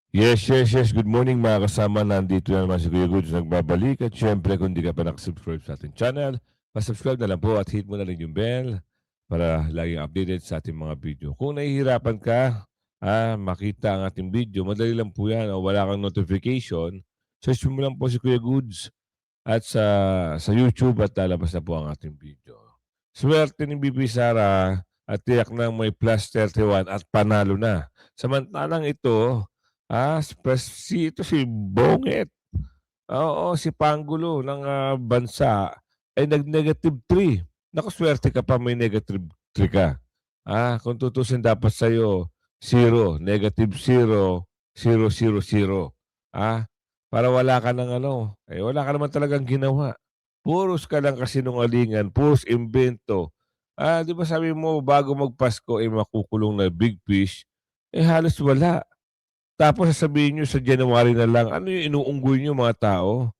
Yes. Good morning mga kasama. Nandito na naman si Kuya Goods nagbabalik. At syempre kung di ka pa nakasubscribe sa ating channel, pasubscribe na lang po at hit mo na rin yung bell para laging updated sa ating mga video. Kung nahihirapan ka, makita ang ating video, madali lang po yan o wala kang notification, search mo lang po si Kuya Goods at sa YouTube at lalabas na po ang ating video. Swerte ni BP Sara at tiyak ng may plus 31 at panalo na. Samantalang ito, si Bonget, oo, si Pangulo ng bansa ay nag-negative 3. Naku, swerte ka pa may negative 3 ka. Kung tutusin dapat sa'yo, 0, negative 0, 0. Ah, para wala ka ng ano, wala ka naman talagang ginawa. Puros ka lang kasinungalingan, puros imbento. Di ba sabi mo bago magpasko ay makukulong na big fish, halos wala. Tapos sasabihin niyo sa January na lang, ano yung inuunggoy niyo mga tao?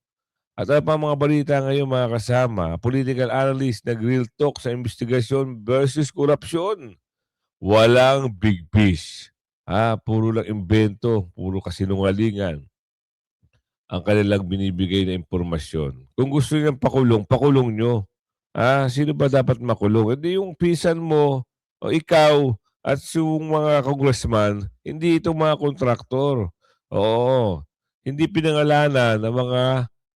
At ano pa mga balita ngayon mga kasama, political analyst nag-real talk sa investigasyon versus korupsyon. Walang big fish. Puro lang imbento, puro kasinungalingan ang kanilang binibigay na impormasyon. Kung gusto niyang pakulong, pakulong niyo. Sino ba dapat makulong? Hindi yung pisan mo o ikaw at yung mga congressman, hindi itong mga kontraktor. Oo. Hindi pinangalanan ng mga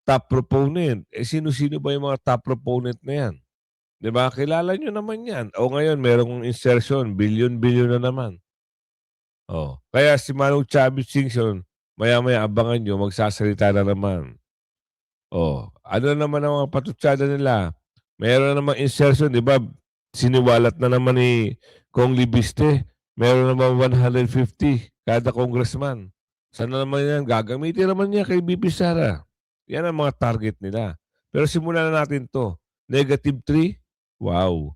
top proponent. Sino-sino ba yung mga top proponent na yan? 'Di ba? Kilala niyo naman yan. O ngayon, merong insertion, billion-billion na naman. Kaya si Manong Chavez Singson, maya-maya abangan niyo, magsasalita na naman. Ano na naman ang mga patutsada nila? Meron namang insertion, 'di ba? Siniwalat na naman ni Kong Libiste, meron naman 150 kada congressman. Sana naman 'yan, gagamitin naman niya kay BP Sara. 'Yan ang mga target nila. Pero simulan na natin 'to. Negative 3, wow.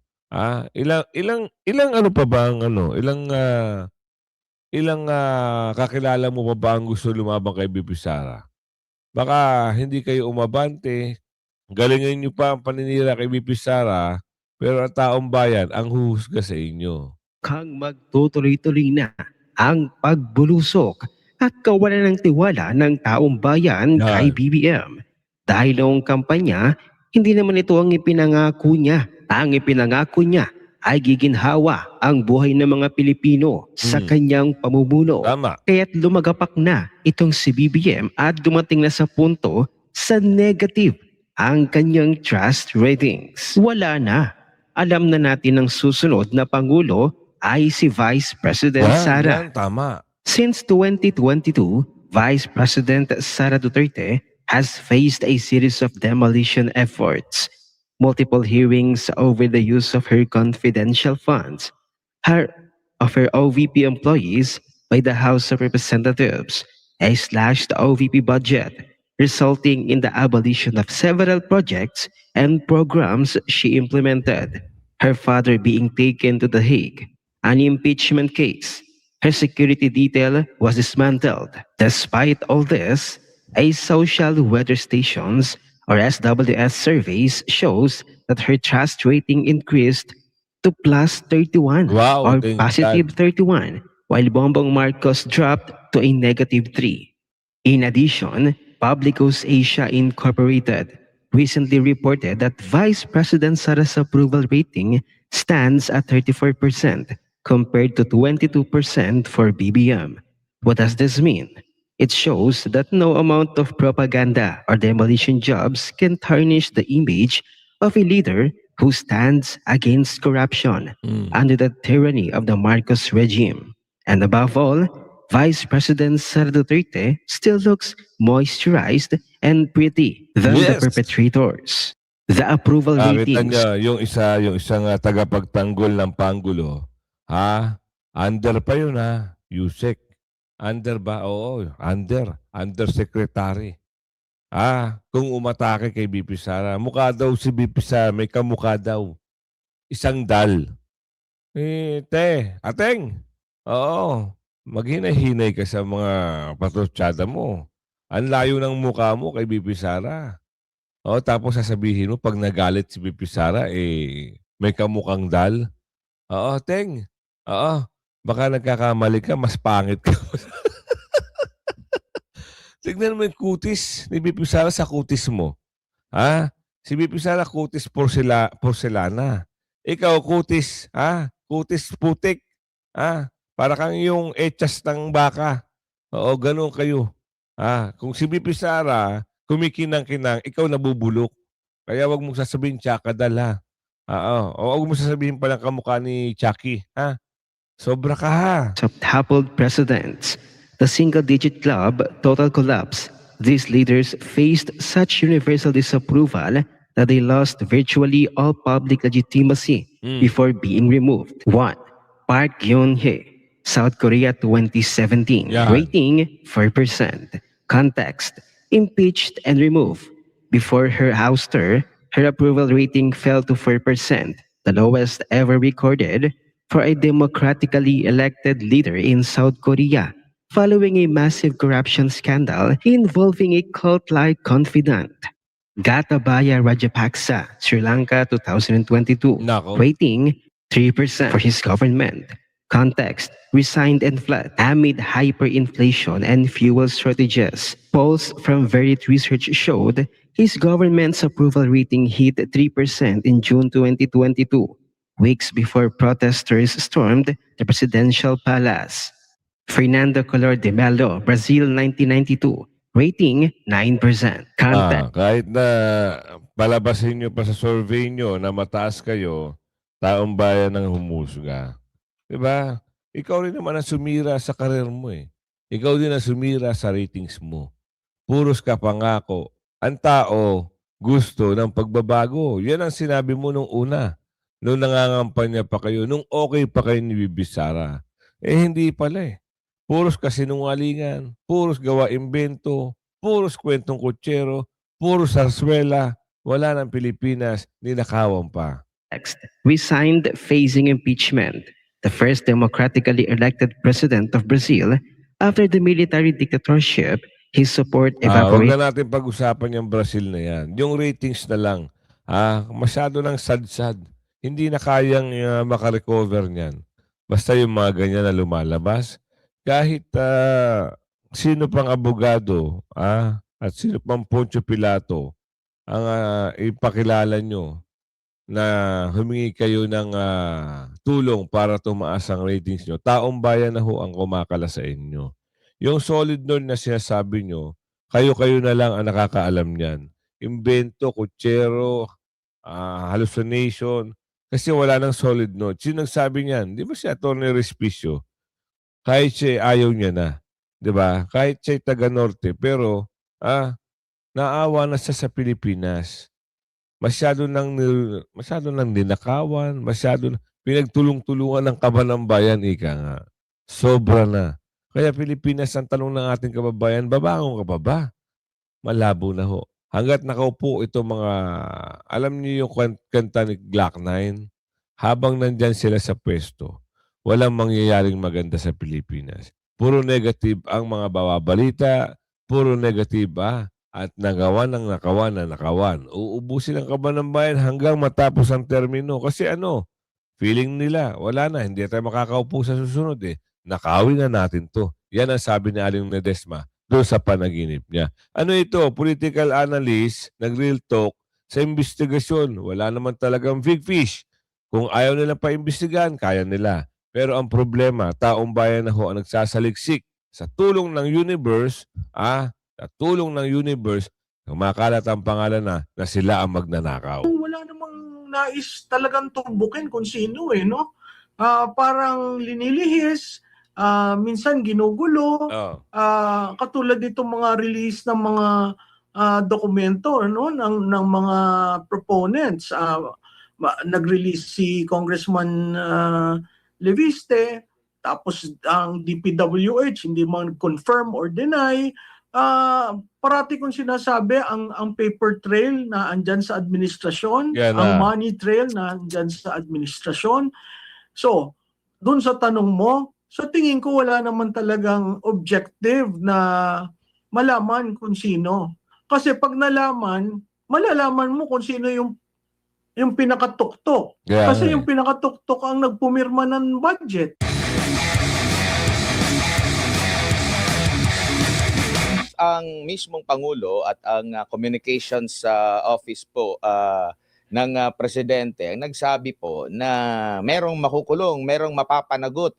Ilang ilang ilang ano pa ba ang ano, ilang kakilala mo pa ba ang gusto lumabang kay BP Sara? Baka hindi kayo umabante, galingan niyo pa ang paninira kay VP Sara, pero ang taong bayan ang huhusga sa inyo. Mukhang magtutuloy-tuloy na ang pagbulusok at kawalan ng tiwala ng taong bayan kay Yan. BBM. Dahil noong kampanya, hindi naman ito ang ipinangako niya. Ang ipinangako niya ay giginhawa ang buhay ng mga Pilipino sa Hmm, kanyang pamumuno. tama. Kaya't lumagapak na itong si BBM at dumating na sa punto sa negative ang kanyang trust ratings. Wala na. Alam na natin ang susunod na Pangulo ay si Vice President Yan, Sara. tama. Since 2022, Vice President Sara Duterte has faced a series of demolition efforts, multiple hearings over the use of her confidential funds, her of her OVP employees by the House of Representatives, a slashed OVP budget, resulting in the abolition of several projects and programs she implemented, her father being taken to The Hague, an impeachment case. Her security detail was dismantled. Despite all this, a social weather stations or SWS surveys shows that her trust rating increased to plus 31 Wow, or thank positive God. 31, while Bongbong Marcos dropped to a negative 3. In addition, Publicos Asia Incorporated recently reported that Vice President Sara's approval rating stands at 34% compared to 22% for BBM. What does this mean? It shows that no amount of propaganda or demolition jobs can tarnish the image of a leader who stands against corruption Hmm. under the tyranny of the Marcos regime. And above all, Vice President Sara Duterte still looks moisturized and pretty than the Yes. perpetrators. The approval Kita ratings. niyo yung isang tagapagtanggol ng Pangulo, under pa yun, Yusek. Under ba? Oo, undersecretary. Kung umatake kay BP Sara, mukha daw si BP Sara, may kamukha daw. Isang dal. Ateng, oo, maghinay-hinay ka sa mga patutsada mo. Ang layo ng mukha mo kay BP Sara. Tapos sasabihin mo 'pag nagalit si BP Sara, may kamukhang dal. Oo, Teng, oo, baka nagkakamali ka, mas pangit ka. Tignan mo yung kutis ni BP Sara sa kutis mo. Ha? Si BP Sara kutis porselana. Ikaw kutis, kutis putik. Para kang yung echas ng baka. Oo, ganun kayo. Kung si BP Sara kumikinang-kinang, ikaw nabubulok. Kaya wag mong sasabihin tsakadal ha. Oo. O wag mong sasabihin palang kamukha ni Chucky. Sobra ka ha. of toppled presidents. The single-digit club total collapse. These leaders faced such universal disapproval that they lost virtually all public legitimacy before being removed. 1. Park Geun-hye, South Korea 2017. Yan. Rating 4%. Context: impeached and removed. Before her ouster, her approval rating fell to 4%, the lowest ever recorded for a democratically elected leader in South Korea, following a massive corruption scandal involving a cult-like confidant. Gotabaya Rajapaksa, Sri Lanka 2022. Nako. Rating 3% for his government. Context: resigned and flat amid hyperinflation and fuel shortages. Polls from Verit Research showed his government's approval rating hit 3% in June 2022, weeks before protesters stormed the presidential palace. Fernando Collor de Mello, Brazil 1992. Rating 9%. Context: Kahit na palabasin nyo pa sa survey nyo na mataas kayo, taong bayan ang humusga. Diba? Ikaw rin naman ang sumira sa karir mo eh. Ikaw din ang sumira sa ratings mo. Puros ka pangako. Ang tao gusto ng pagbabago. Yan ang sinabi mo nung una. Nung nangangampanya pa kayo, nung okay pa kayo ni Bibi Sara. Hindi pala eh. Puros kasinungalingan, puros gawa imbento, puros kwentong kutsero, puros sarswela. Wala ng Pilipinas, ninakawan pa. resigned facing impeachment. The first democratically elected president of Brazil after the military dictatorship, his support Huwag evaporated. na natin pag-usapan yung Brazil na yan. Yung ratings na lang. Masyado ng sad-sad. Hindi na kayang makarecover niyan. Basta yung mga ganyan na lumalabas. Kahit sino pang abogado at sino pang Poncio Pilato ang ipakilala nyo na humingi kayo ng tulong para tumaas ang ratings nyo, taong bayan na ho ang kumakala sa inyo. Yung solid nerd na sinasabi nyo, kayo-kayo na lang ang nakakaalam niyan. Imbento, kutsero, hallucination, kasi wala nang solid node. Sino nagsabi niyan? Di ba si Atty. Respicio? Kahit siya ayaw niya na. Di ba? Kahit siya taga-norte, pero naawa na siya sa Pilipinas. Masyado nang ninakawan, pinagtulong-tulungan ng kaban ng bayan, ika nga. Sobra na. Kaya Pilipinas, ang tanong ng ating kababayan, babangon ka pa ba? Malabo na ho. Hanggat nakaupo ito mga, alam niyo yung kanta ni Glock 9, habang nandyan sila sa pwesto, walang mangyayaring maganda sa Pilipinas. Puro negative ang mga bawabalita, puro negative at nagawan ng nakawan. Uubusin ang kaban ng bayan hanggang matapos ang termino. Kasi feeling nila, wala na, hindi tayo makakaupo sa susunod eh. Nakawin na natin to. Yan ang sabi ni Aling Ledesma doon sa panaginip niya. Ito? Political analyst, nag-real talk sa investigasyon. Wala naman talagang big fish. Kung ayaw nila pa-imbestigahan, kaya nila. Pero ang problema, taong bayan na ho ang nagsasaliksik sa tulong ng universe, sa tulong ng universe, kumakalat ang pangalan na sila ang magnanakaw. Wala namang nais talagang tumbukin kung sino no? Parang linilihis, minsan ginugulo, katulad nitong mga release ng mga dokumento ng mga proponents. Nag-release si Congressman Leviste, tapos ang DPWH hindi man confirm or deny. Parati kong sinasabi ang paper trail na andyan sa administrasyon, ang money trail na andyan sa administrasyon. So, dun sa tanong mo, so tingin ko wala naman talagang objective na malaman kung sino. Kasi pag nalaman, malalaman mo kung sino yung pinakatuktok. Kasi yung pinakatuktok ang nagpumirma ng budget. ang mismong Pangulo at ang communications office po ng Presidente ang nagsabi po na merong makukulong, merong mapapanagot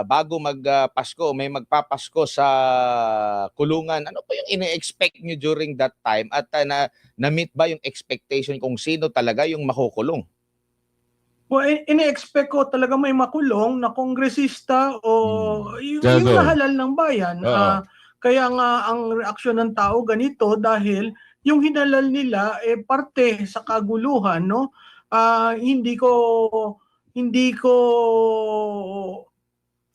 bago magpasko, may magpapasko sa kulungan. Ano po yung ine-expect nyo during that time at na-meet ba yung expectation kung sino talaga yung makukulong? Well, ini-expect ko talaga may makulong na kongresista o yung Senador. nahalal ng bayan. Oo. Kaya nga ang reaksyon ng tao ganito dahil yung hinalal nila parte sa kaguluhan, no? Hindi ko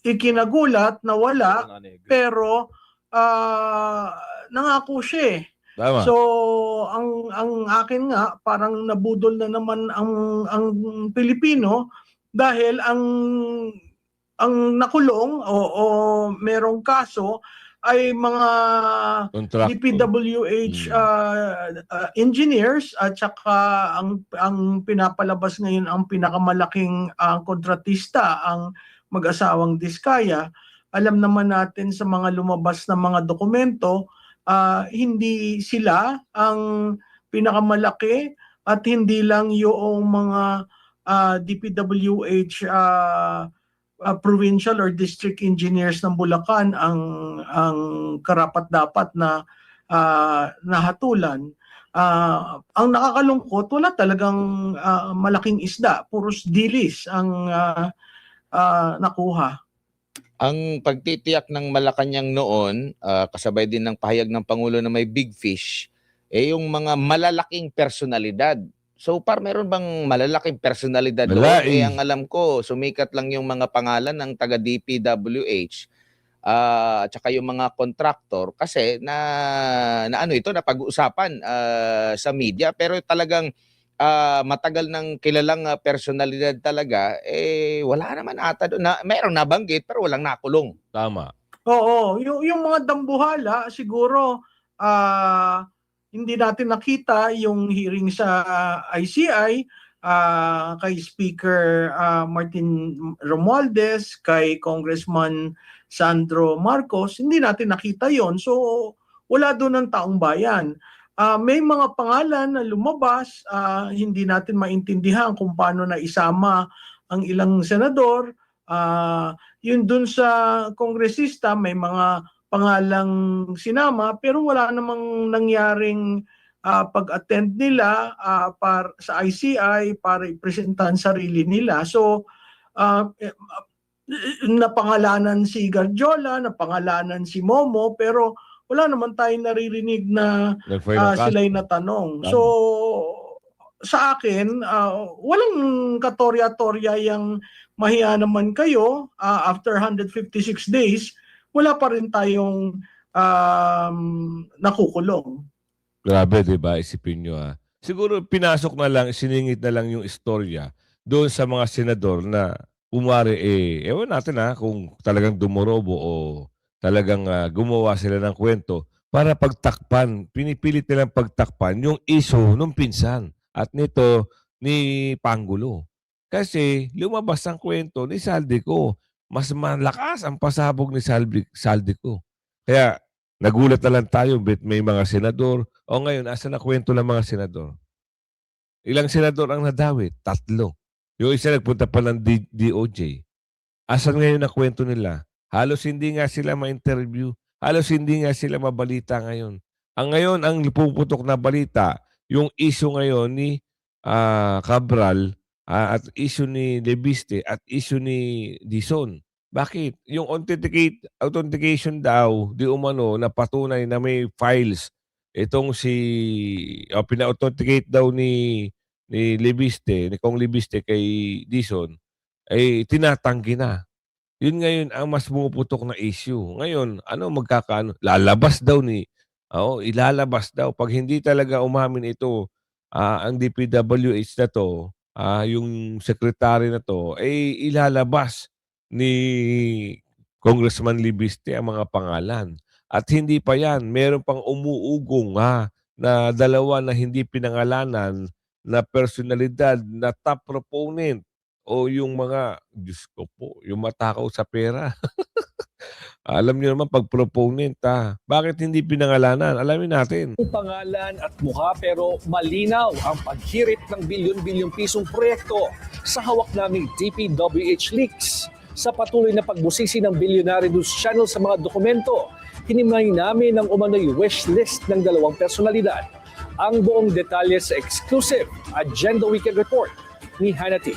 ikinagulat na wala, pero nangako siya eh. Tama. So ang akin nga parang nabudol na naman ang Pilipino dahil ang nakulong o merong kaso ay mga Contractor. DPWH engineers at saka ang pinapalabas ngayon ang pinakamalaking kontratista ang mag-asawang Diskaya. Alam naman natin sa mga lumabas na mga dokumento, hindi sila ang pinakamalaki at hindi lang yung mga DPWH provincial or district engineers ng Bulacan ang karapat-dapat na nahatulan. Ang nakakalungkot, wala talagang malaking isda, puros dilis ang nakuha. Ang pagtitiyak ng Malacanang noon, kasabay din ng pahayag ng Pangulo na may big fish, yung mga malalaking personalidad. So meron bang malalaking personalidad doon? Wala eh. Ang alam ko, sumikat lang yung mga pangalan ng taga DPWH at saka yung mga contractor kasi na ano ito na pag-uusapan sa media, pero talagang matagal ng kilalang personalidad talaga, wala naman ata doon. Merong nabanggit pero walang nakulong. Tama. Oo, yung mga dambuhala siguro hindi natin nakita yung hearing sa ICI kay Speaker Martin Romualdez, kay Congressman Sandro Marcos, hindi natin nakita yon. So wala doon ang taong bayan. May mga pangalan na lumabas, hindi natin maintindihan kung paano na isama ang ilang senador. Yun dun sa kongresista, may mga pangalang sinama, pero wala namang nangyaring pag-attend nila sa ICI para ipresentahan sarili nila. So, napangalanan si Garjola, napangalanan si Momo, pero wala naman tayong naririnig na sila'y natanong. So, sa akin, walang katorya-torya yung mahiya naman kayo. After 156 days, wala pa rin tayong nakukulong. Grabe, di ba? Isipin nyo Siguro pinasok na lang, siningit na lang yung istorya doon sa mga senador na umari ewan natin kung talagang dumorobo o talagang gumawa sila ng kwento para pagtakpan. Pinipilit nilang pagtakpan yung issue nung pinsan at nito ni Pangulo. Kasi lumabas ang kwento ni Saldico. Mas malakas ang pasabog ni Saldico. Kaya nagulat na lang tayo, may mga senador. O ngayon, asa na kwento ng mga senador? Ilang senador ang nadawit? 3. Yung isa nagpunta pa ng DOJ. Asan ngayon ang kwento nila? Halos hindi nga sila ma-interview. Halos hindi nga sila mabalita ngayon. Ngayon, ang puputok na balita, yung issue ngayon ni Cabral at issue ni Lebiste at issue ni Dizon. Bakit? Yung authentication daw, di umano, na patunay na may files. Itong pina-authenticate daw ni Lebiste, ni Kong Lebiste kay Dizon, ay tinatanggi na. Yun ngayon ang mas pumuputok na issue. Ngayon, lalabas daw ilalabas daw. Pag hindi talaga umamin ito, ang DPWH na to, yung secretary na to, ilalabas ni Congressman Libiste ang mga pangalan. At hindi pa yan, meron pang umuugong na dalawa na hindi pinangalanan na personalidad na top proponent o yung mga, Diyos ko po, yung matakaw sa pera. Alam niyo naman pag proponent, bakit hindi pinangalanan? Alamin natin. Pangalan at mukha pero malinaw ang paghirit ng bilyon-bilyong pisong proyekto sa hawak naming DPWH leaks. Sa patuloy na pagbusisi ng Billionaire News Channel sa mga dokumento, hinimay namin ang umano'y wish list ng dalawang personalidad. Ang buong detalye sa exclusive Agenda Weekend Report ni Hannity.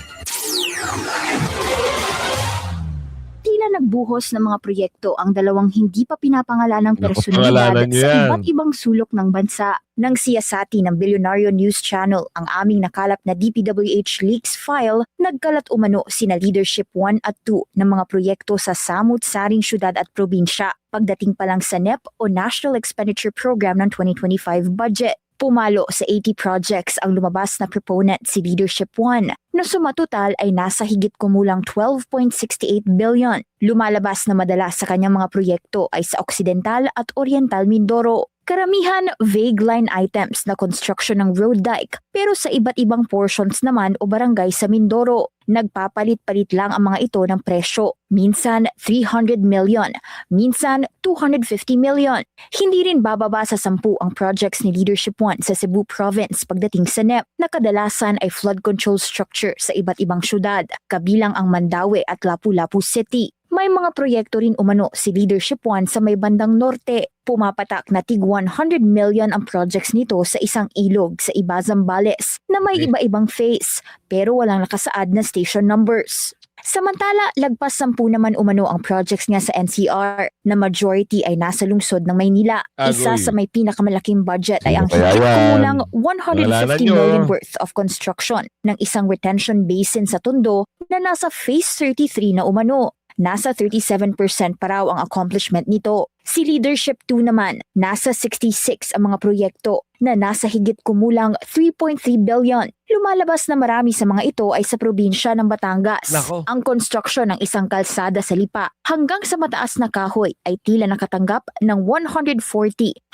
Tila nagbuhos ng mga proyekto ang dalawang hindi pa pinapangalanang personalidad pangalanan niyo sa yan. iba't ibang sulok ng bansa. Nang siyasati ng Billionaire News Channel ang aming nakalap na DPWH leaks file, nagkalat umano sina Leadership 1 at 2 ng mga proyekto sa samut-saring syudad at probinsya. Pagdating pa lang sa NEP o National Expenditure Program ng 2025 budget. Pumalo sa 80 projects ang lumabas na proponent si Leadership 1 na sumatotal ay nasa higit kumulang 12.68 billion. Lumalabas na madalas sa kanyang mga proyekto ay sa Occidental at Oriental Mindoro. Karamihan vague line items na construction ng road dike pero sa iba't ibang portions naman o barangay sa Mindoro. Nagpapalit-palit lang ang mga ito ng presyo. Minsan 300 million, minsan 250 million. Hindi rin bababa sa 10 ang projects ni Leadership 1 sa Cebu Province pagdating sa NEP na kadalasan ay flood control structure sa iba't ibang syudad, kabilang ang Mandaue at Lapu-Lapu City. May mga proyekto rin umano si Leadership 1 sa may bandang norte. Pumapatak na tig 100 million ang projects nito sa isang ilog sa Ibazambales na may iba-ibang phase pero walang nakasaad na station numbers. Samantala, lagpas 10 naman umano ang projects niya sa NCR na majority ay nasa lungsod ng Maynila. Isa Agoy. sa may pinakamalaking budget ay ang Sino kaya higit yan? kumulang Pangalanan 150 nyo. million worth of construction ng isang retention basin sa Tondo na nasa phase 33 na umano. Nasa 37% pa raw ang accomplishment nito. Si Leadership 2 naman, nasa 66 ang mga proyekto na nasa higit kumulang 3.3 billion. Lumalabas na marami sa mga ito ay sa probinsya ng Batangas. Nako. Ang construction ng isang kalsada sa Lipa hanggang sa mataas na kahoy ay tila nakatanggap ng 140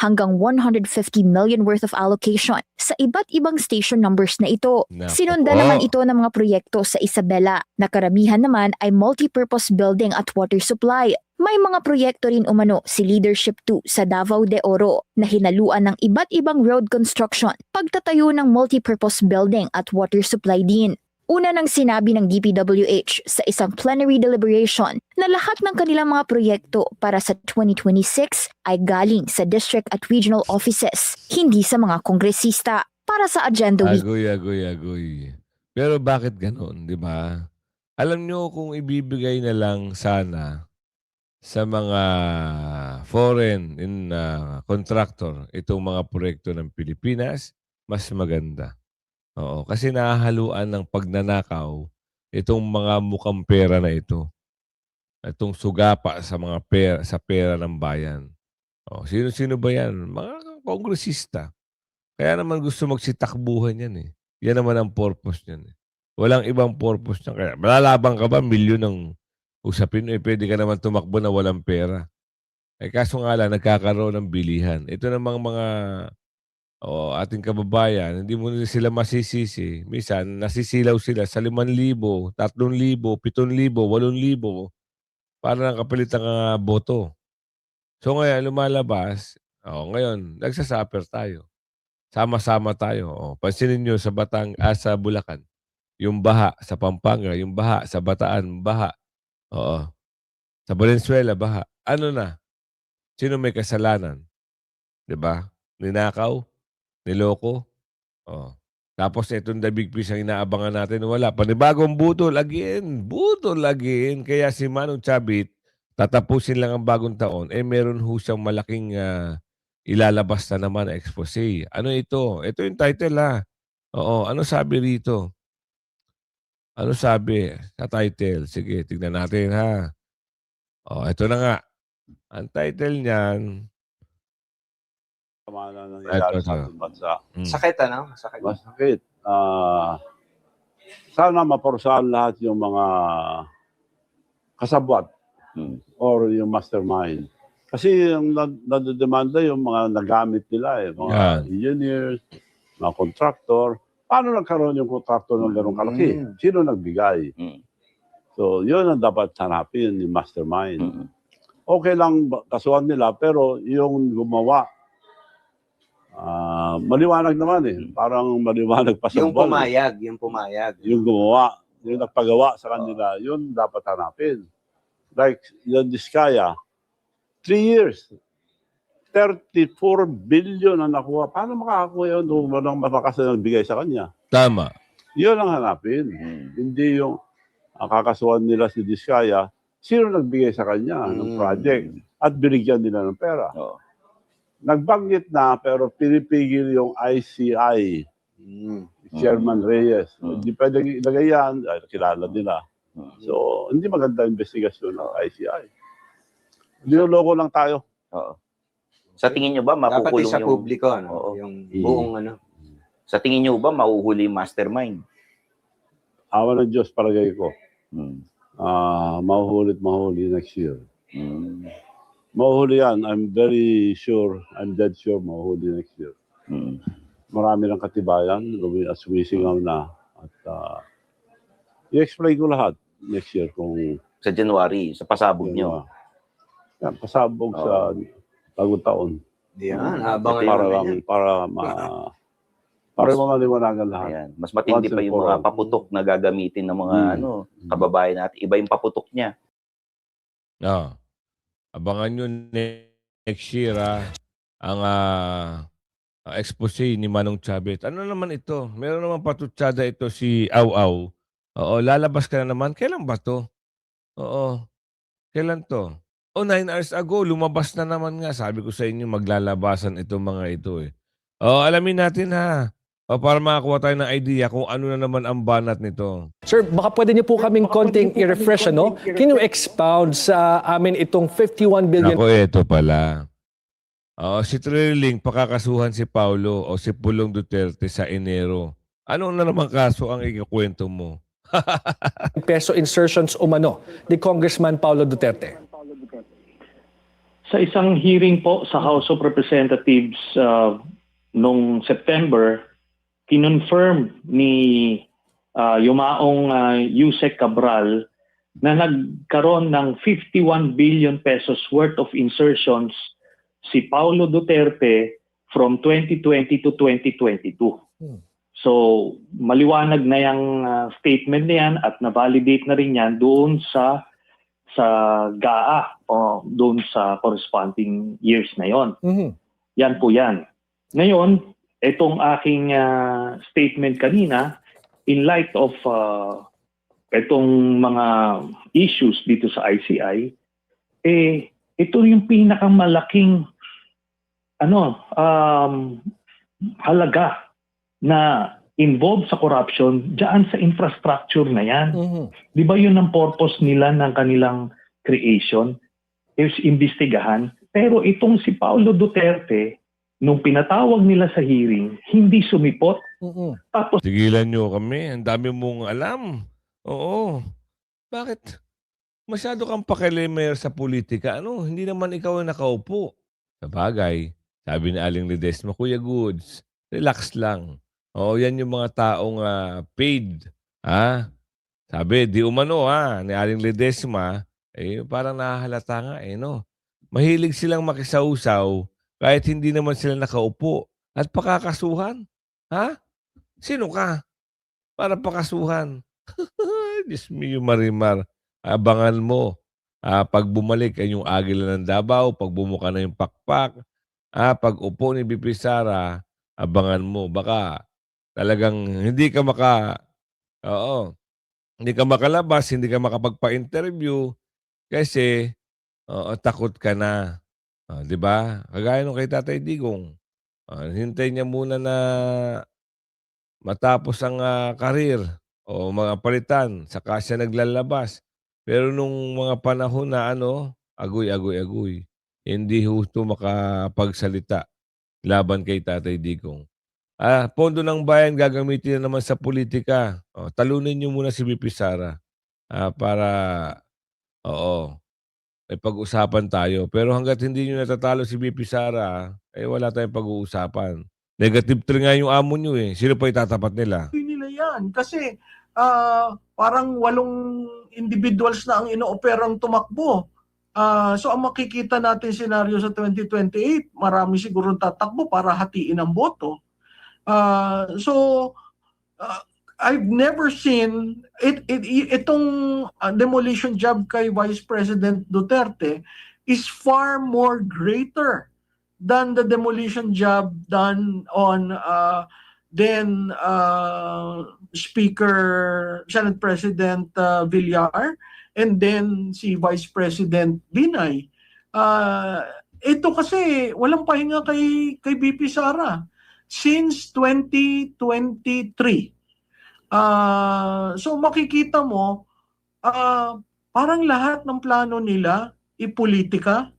hanggang 150 million worth of allocation sa iba't ibang station numbers na ito. Nako Sinundan po. naman ito ng mga proyekto sa Isabela na karamihan naman ay multipurpose building at water supply. May mga proyekto rin umano si Leadership 2 sa Davao de Oro na hinaluan ng iba't ibang road construction, pagtatayo ng multipurpose building at water supply din. Una nang sinabi ng DPWH sa isang plenary deliberation na lahat ng kanilang mga proyekto para sa 2026 ay galing sa district at regional offices, hindi sa mga kongresista. Para sa Agenda Week. Agoy. Pero bakit ganon, di ba? Alam nyo kung ibibigay na lang sana sa mga foreign contractor itong mga proyekto ng Pilipinas, mas maganda. Oo, kasi nahahaluan ng pagnanakaw itong mga mukhang pera na ito. Itong sugapa sa mga pera, sa pera ng bayan. Sino-sino ba yan? Mga kongresista. Kaya naman gusto magsitakbuhan yan eh. Yan naman ang purpose niyan eh. Walang ibang purpose niyan. Kaya malalaban ka ba, milyon ng usapin pwede ka naman tumakbo na walang pera. Kaso nga lang, nagkakaroon ng bilihan. Ito namang mga ating kababayan, hindi mo nila sila masisisi. Minsan, nasisilaw sila sa 5,000, 3,000, 7,000, 8,000 para nakapalit ang boto. So ngayon, lumalabas, ngayon, nagsasuffer tayo. Sama-sama tayo. Pansinin nyo sa sa Bulacan, yung baha sa Pampanga, yung baha sa Bataan, baha. Sa Valenzuela, baha. Ano na? Sino may kasalanan? 'Di ba? Ninakaw, niloko. Tapos itong the big fish ang inaabangan natin, wala. Panibagong budol again. Budol again. Kaya si Manong Chabit, tatapusin lang ang bagong taon, meron ho siyang malaking ilalabas na naman na expose. Ano ito? Ito yung title ano sabi rito? Ano sabi sa title? Sige, tignan natin ha. Ito na nga. Ang title niyan. Tama na nangyayari Ito. sa ating bansa. Sakit ano? Sakit. Masakit. Sana maparusahan lahat yung mga kasabwat or yung mastermind. Kasi yung nadedemanda yung mga nagamit nila mga engineers, mga contractor. Paano nagkaroon yung contractor ng ganong kalaki? Sino nagbigay? So, yun ang dapat hanapin ni mastermind. okay lang kasuhan nila, pero yung gumawa, maliwanag naman eh. Parang maliwanag pa sa Yung buwan. pumayag. Yung gumawa, yung nagpagawa sa kanila, yun dapat hanapin. Like yung Diskaya, 3 years, 34 billion ang nakuha. Paano makakakuha yun kung walang malakas na nagbigay sa kanya? Tama. Yun ang hanapin. Hindi yung kakasuhan nila si Diskaya, sino nagbigay sa kanya ng project at binigyan nila ng pera. Oo. Nagbanggit na pero pinipigil yung ICI, Chairman Reyes. Hindi pwede ilagay yan, kilala nila. So, hindi maganda investigasyon ng ICI. Niloloko lang tayo. Oo. Sa tingin nyo ba Dapat makukulong sa yung publiko, no? Oo. Yung buong ano. Sa tingin nyo ba mahuhuli yung mastermind? Awa ng Diyos, palagay ko. Hmm. Mahuli next year. Mahuhuli yan. I'm very sure, I'm dead sure mahuhuli next year. Marami ng katibayan, sumisingaw na. At i-explain ko lahat next year kung Sa January, sa pasabog nyo. yan, pasabog sa bagong taon. Yan, abangan Para namin lang, yan. para mamaliwanagan lahat. Ayan. Mas matindi Once pa and yung for mga all. paputok na gagamitin ng mga kababayan natin. Iba yung paputok niya. Abangan nyo next year ang expose ni Manong Chavez. Ano naman ito? Meron naman patutsada ito si Aw-Aw. Oo, lalabas ka na naman. Kailan ba to? Oo. Kailan to? 9 hours ago, lumabas na naman nga. Sabi ko sa inyo, maglalabasan itong mga ito eh. Alamin natin para makakuha tayo ng idea kung ano na naman ang banat nito. Sir, baka pwede niyo po kaming konting i-refresh, ano? Can you expound sa amin itong 51 billion Ako, ito pala. Si Trilling, pakakasuhan si Paulo o si Pulong Duterte sa Enero. Ano na naman kaso ang ikakwento mo? peso insertions umano ni Congressman Paulo Duterte? Sa isang hearing po sa House of Representatives noong September, kinonfirm ni yumaong Yusek Cabral na nagkaroon ng 51 billion pesos worth of insertions si Paulo Duterte from 2020 to 2022. So, maliwanag na yung statement na yan at na-validate na rin yan doon sa GAA o doon sa corresponding years na yon. Yan po yan. Ngayon, itong aking statement kanina, in light of itong mga issues dito sa ICI, ito yung pinakamalaking halaga na involved sa corruption diyan sa infrastructure na yan. Di ba yun ang purpose nila ng kanilang creation? Is imbestigahan. Pero itong si Paulo Duterte, nung pinatawag nila sa hearing, hindi sumipot. Tapos Tigilan nyo kami. Ang dami mong alam. Oo. Bakit? Masyado kang pakialimer sa politika. Hindi naman ikaw ang nakaupo. Sabagay, sabi ni Aling Ledesma, Kuya Goods, relax lang. Yan yung mga taong paid. Sabi, di umano ni Aling Ledesma, parang nahahalata nga no. Mahilig silang makisausaw kahit hindi naman sila nakaupo. At pakakasuhan. Sino ka? Para pakasuhan. Diyos mio Marimar. Abangan mo. Pag bumalik ay yung Agila ng Davao, pag bumuka na yung pakpak, pag upo ni BP Sara, abangan mo. Baka talagang hindi ka makalabas, hindi ka makapagpa-interview kasi takot ka na. Di ba? Kagaya nung kay Tatay Digong. Hintay niya muna na matapos ang karir o mga palitan, saka siya naglalabas. Pero nung mga panahon na agoy, hindi husto makapagsalita laban kay Tatay Digong. Pondo ng bayan gagamitin na naman sa politika. Talunin niyo muna si BP Sara para may pag-usapan tayo. Pero hanggat hindi niyo natatalo si BP Sara, wala tayong pag-uusapan. Negative 3 nga yung amo niyo Sino pa itatapat nila? Nila yan. Kasi parang 8 individuals na ang inooperang tumakbo So ang makikita natin senaryo sa 2028, marami siguro tatakbo para hatiin ang boto. I've never seen itong demolition job kay Vice President Duterte is far more greater than the demolition job done on Senate President Villar and then si Vice President Binay. Ito kasi walang pahinga kay BP Sara since 2023. So makikita mo, parang lahat ng plano nila ipolitika,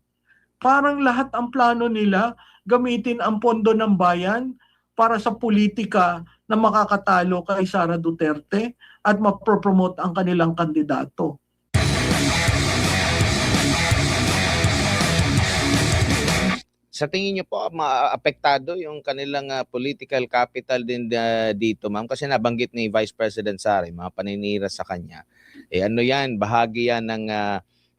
parang lahat ang plano nila gamitin ang pondo ng bayan para sa politika na makakatalo kay Sara Duterte at mapropromote ang kanilang kandidato. Sa tingin niyo po, maapektado yung kanilang political capital din dito, ma'am? Kasi nabanggit ni Vice President Sara, mga paninira sa kanya. Ano yan, bahagi yan ng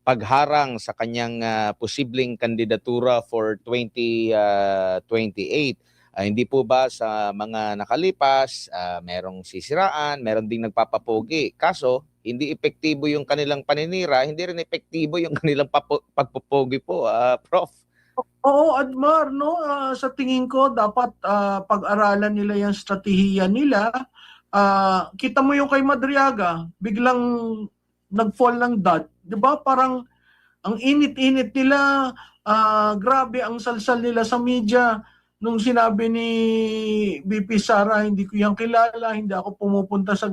pagharang sa kanyang posibleng kandidatura for 2028. Hindi po ba sa mga nakalipas, merong sisiraan, meron ding nagpapapogi. Kaso, hindi epektibo yung kanilang paninira, hindi rin epektibo yung kanilang pagpupogi po, Prof. Oo, Admar, no? Sa tingin ko, dapat pag-aralan nila yung strategiya nila. Kita mo yung kay Madriaga, biglang nag-fall ng dot. Diba? Parang ang init-init nila, grabe ang salsal nila sa media. Nung sinabi ni BP Sara, hindi ko yan kilala, hindi ako pumupunta sa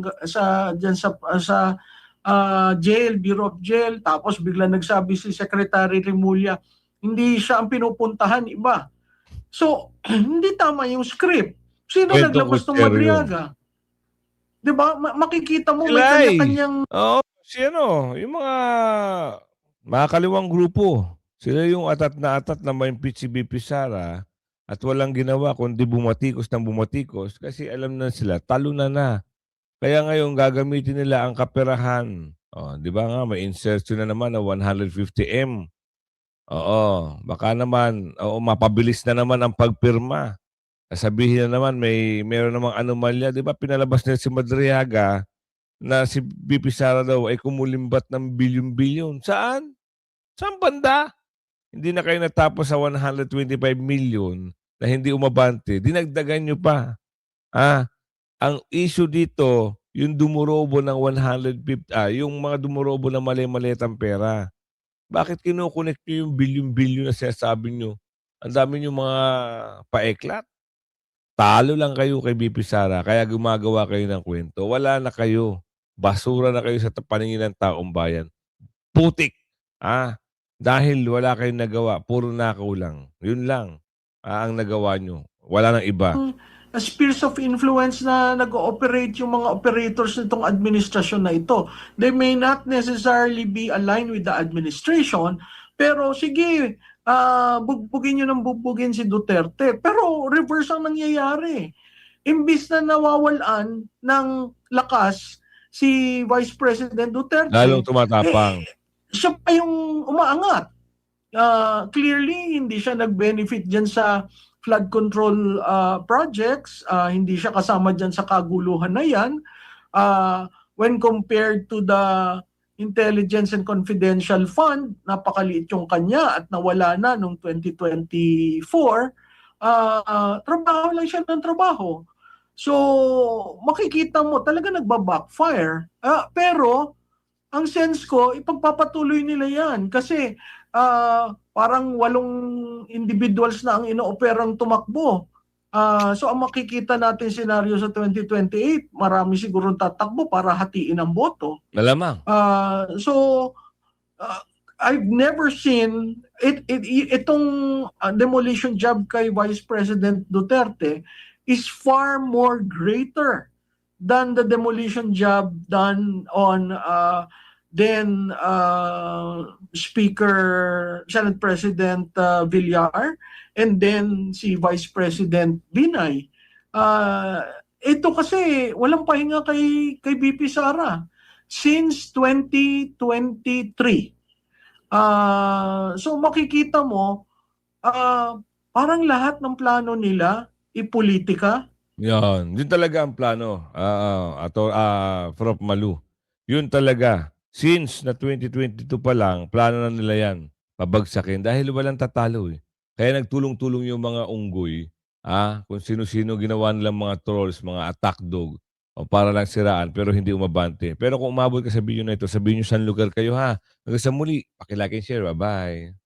jail, Bureau of Jail. Tapos bigla nagsabi si Secretary Remulla, hindi siya ang pinupuntahan, iba. So, hindi tama yung script. Sino naglabas ng Madriaga? Diba? Makikita mo may kanya-kanyang... Yung mga kaliwang grupo. Sila yung atat na ma-impeach si BP Sara at walang ginawa kundi bumatikos ng bumatikos kasi alam na sila, talo na. Kaya ngayon gagamitin nila ang kaperahan. Di ba nga, may insertion na naman na 150M. Baka naman, mapabilis na naman ang pagpirma. Sabihin na naman, meron namang anomalya. Di ba, pinalabas nila si Madriaga na si BP Sara daw ay kumulimbat ng bilyon-bilyon. Saan? Saan banda? Hindi na kayo natapos sa 125 million na hindi umabante. Dinagdagan nyo pa. Ang issue dito, yung dumurobo ng 150, yung mga dumurobo ng mali-malitang pera. Bakit kinukonek nyo yung bilyon-bilyon na sinasabi nyo? Ang dami nyo mga paeklat. Talo lang kayo kay BP Sara, kaya gumagawa kayo ng kwento. Wala na kayo. Basura na kayo sa paningin ng taong bayan. Putik. Dahil wala kayong nagawa, puro nakaw lang. Yun lang ang nagawa nyo. Wala nang iba. Spheres of influence na nag-ooperate yung mga operators nitong administrasyon na ito. They may not necessarily be aligned with the administration, pero sige, bugbugin nyo ng bugbugin si Duterte. Pero reverse ang nangyayari. Imbis na nawawalan ng lakas si Vice President Duterte, Lalong tumatapang. Siya pa yung umaangat. Clearly, hindi siya nag-benefit dyan sa flood control projects. Hindi siya kasama dyan sa kaguluhan na yan. When compared to the Intelligence and Confidential Fund, napakaliit yung kanya at nawala na noong 2024. Trabaho lang siya ng trabaho. So, makikita mo, talaga nagba-backfire. Pero, ang sense ko, ipagpapatuloy nila yan. Kasi, parang 8 individuals na ang inooperang tumakbo. So ang makikita natin senaryo sa 2028, marami siguro tatakbo para hatiin ang boto. Malamang. I've never seen itong demolition job kay Vice President Duterte is far more greater than the demolition job done on Senate President Villar and then si Vice President Binay. Ito kasi walang pahinga kay BP Sara since 2023. So makikita mo, parang lahat ng plano nila ipolitika. Yan. Yun talaga ang plano, Prof. Malu. Yun talaga. Since na 2022 pa lang, plano na nila yan. Pabagsakin dahil walang tatalo eh. Kaya nagtulong-tulong yung mga unggoy, kung sino-sino ginawa nilang mga trolls, mga attack dog, o para lang siraan pero hindi umabante. Pero kung umabot ka sa video na ito, sabihin nyo saan lugar kayo ha. Hanggang sa muli, pakilike and share. Bye-bye.